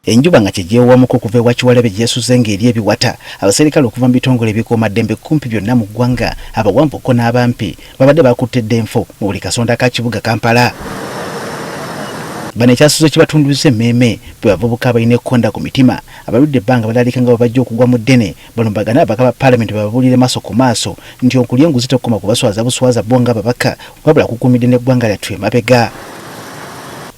Enjuba nga kyegyewamuko okuva ewa Kiwalabe gyesuze ng'eri ebiwata abaserikale okuva mu bitongole ebikuuma ddembe kumpi byonna mu ggwanga abawanvuko n'abampi babadde bakutte ddemfo mu buli kasonda ka kibuga Kampala. Bano ekyasuzo kibatunduza emmeeme bwe bavubuka abalina ekkonda ku mitima abaludde ebbanga balaalika nga babajja okugwa mu ddene balumbagana ababaka ba palamenti bababuulire maaso ku maaso nti okulya enguzi tekukoma kubaswaza buswaza bo nga ababaka wabula kukuumidde n'eggwanga lyattu emabega.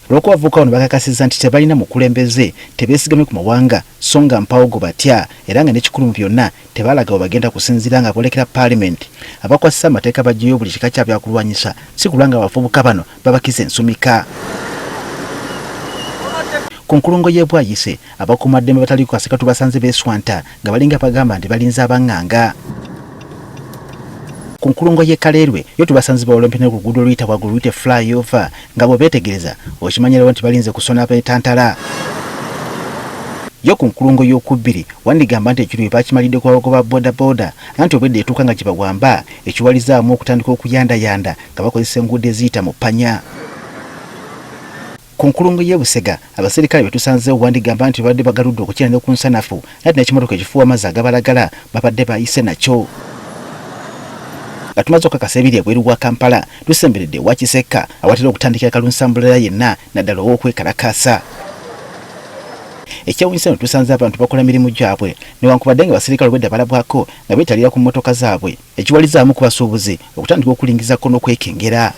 Lwoko abavubuka bano bakakasizza nti tebalina mukulembeze tebeesigamye ku mawanga so nga mpawogo batya era nga n'ekikulu mu byonna tebaalaga we bagenda kusinziira nga boolekera palamenti abakwasisa amateeka baggyeyo buli kika kya byakulwanyisa si kulwa nga abavubuka bano babakiza ensumika. Ku nkulungo y'ebwayise abakuuma ddembe batali ku amasekati basanze beeswanta nga balinga bagamba nti balinze abanganga. Ku nkulungo y'ekaleerwe yo tubasanze bawolompe ne ku luguudo oluyitibwa luyite flyover nga bwe beetegereza okimanyirawo nti balinze kusona ab'entantala. Yo ku nkulungo y'okubbiri wandigamba nti ekiro bakimalidde ku bagoba boda anti obwedda etuuka nga gibawamba ekiwalizaamu okutandika okuyandayanda nga bakozesa enguudo eziyita mu ppanya. Ku nkulungo y'ebusega abaserikale betusanzeewo wandigamba nti babadde bagaludde okukira ne ku nsanafu nati n'ekimotoka ekifuuwa amazzi agabalagala babadde bayise nakyo. Nga tumaze okukakasa ebiri ebweru wa Kampala tusemberedde ewa Kiseka awatera okutandikira kalunsambulira yenna naddala ow'okwekalakasa. Ekyewuunyisa no tusanze abantu bakola mirimu gyabwe newankubadde nga abaserikale obwedda balabwako nga beetalira ku mmotoka zaabwe ekiwalizaamu ku basuubuzi okutandika okulingizako n'okwekengera.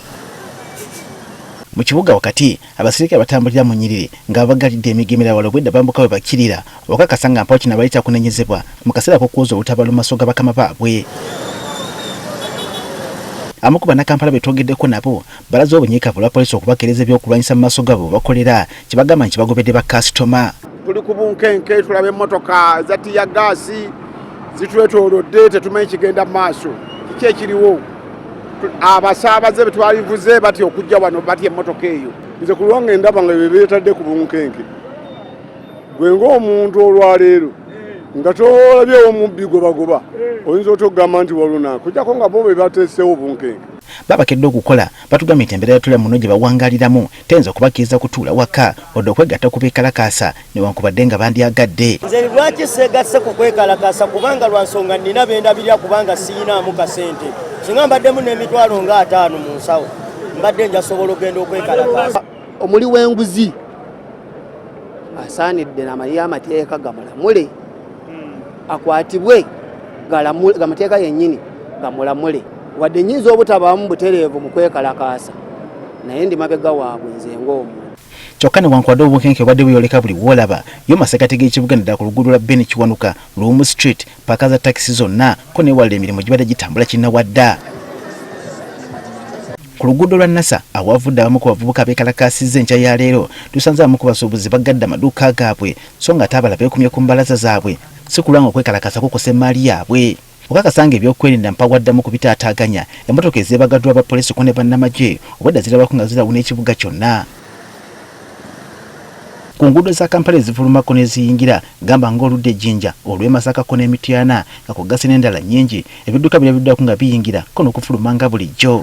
Mu kibuga wakati abaserikale batambulira mu nnyiriri nga bagalidde emigemera wala obwedda bambuka we bakirira okakasa nga mpawo kino balita kunenyezebwa mu kaseera k'okwoza olutabaalo mu maaso ga bakama baabwe. Amu ku bannakampala betwogeddeko nabo balaze obunyiikavu lwa poliisi okubakeereza ebyokulwanyisa mu maaso gaabwe bakkolera kibagamba nti bagobedde bakasitoma. Tuli ku bunkenke tulaba emmotoka za tiyagaasi zitwetoolodde tetumanyi kigenda mu maaso kiki ekiriwo. Abasaabaze be twalivuze batya okujja wano batya emmotoka eyo. Nze ku lwange ndaba nga bye beetadde ku bunkenke gwe ng'omuntu olwaleero nga tolabye omubbi gobagoba oyinza otogamba nti waluna kujjako nga bo be bateesewo bunkenke. Babakedde okukola batugambye nti embeera yatula muno gye bawangaaliramu teyinza okubakkiriza kutuula waka wadde okwegatta ku beekalakaasa newankubadde nga bandyagadde. Nze lwaki seegasse ku kwekalakaasa kubanga lwa nsonga nnina bendabirya kubanga siyinaamu kasente singa mbaddemu n'emitwalo nga 5 mu nsawo mbadde njasobola okugenda okwekalakaasa. Omuli w'enguzi asaanidde n'amalira amateeka gamulamule akwatibwe gamateeka yennyini gamulamule wadde nnyinza obutabaamu butereevu mu kwekalakaasa naye ndi mabega waabwe nze ng'omuntu. Kyokka newankubadde obunkenke obwadde buyoleka buli w'olaba yo amasekati g'ekibuga naddala ku luguudo lwa Ben Kiwanuka Luumu Street paaka za takisi zonna ko neewalira emirimu gibadde gitambula kinnawadda. Ku luguudo lwa Nasa awavudde abamu ku bavubuka beekalakaasizza enkya ya leero tusanze abamu ku basuubuzi bagadde amaduuka gaabwe so nga ate abala beekumye ku mbalaza zaabwe si kulwa nga okwekalakaasa kukosa emmaali yaabwe. Okakasanga ebyokwerinda mpawaddamu ku bitaataaganya emmotoka ezeebagaddwa aba poliisi ko ne bannamagye obwedda zirabako nga zirawuna ekibuga kyonna. Ku nguudo za Kampala ezivulumako n'eziyingira gamba ng'oludde Jinja olw'e Masakako n'Emityana nga ku gasi n'endala nnyingi ebidduka birabiddwako nga biyingira ko n'okufuluma nga bulijjo.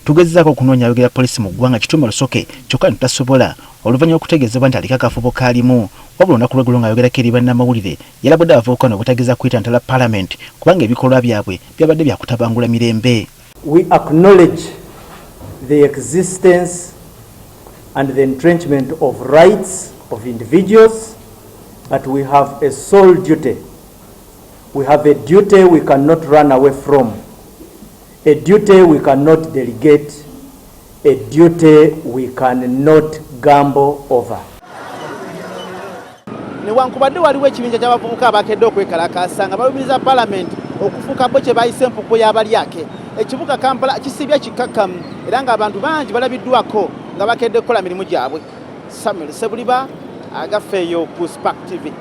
Tugezezaako okunoonya ayogera poliisi mu ggwanga Kitume Lusoke kyokka ntitasobola oluvannyuma okutegeezebwa nti aliko akafubo kaalimu wabula olunaku lw'eggulo ng'ayogerako eri bannamawulire yalabudde abavubuka bano obutageza kuyita ntala palamenti kubanga ebikolwa byabwe byabadde byakutabangula mirembe. We acknowledge the existence and the entrenchment of rights of individuals, but we have a sole duty. We have a duty we cannot run away from, a duty we cannot delegate, a duty we cannot gamble over. Newankubadde waliwo ekibinja ky'abavubuka abakedde okwekalakaasa nga balumiriza palamenti okufuuka bo kye bayise empuku y'abalyake. Ekibuga Kampala kisibya kikakkamu era ng'abantu bangi balabiddwako nga bakedde kukola mirimu gyabwe. Samuel Sebuliba agafeeyo ku Spark TV.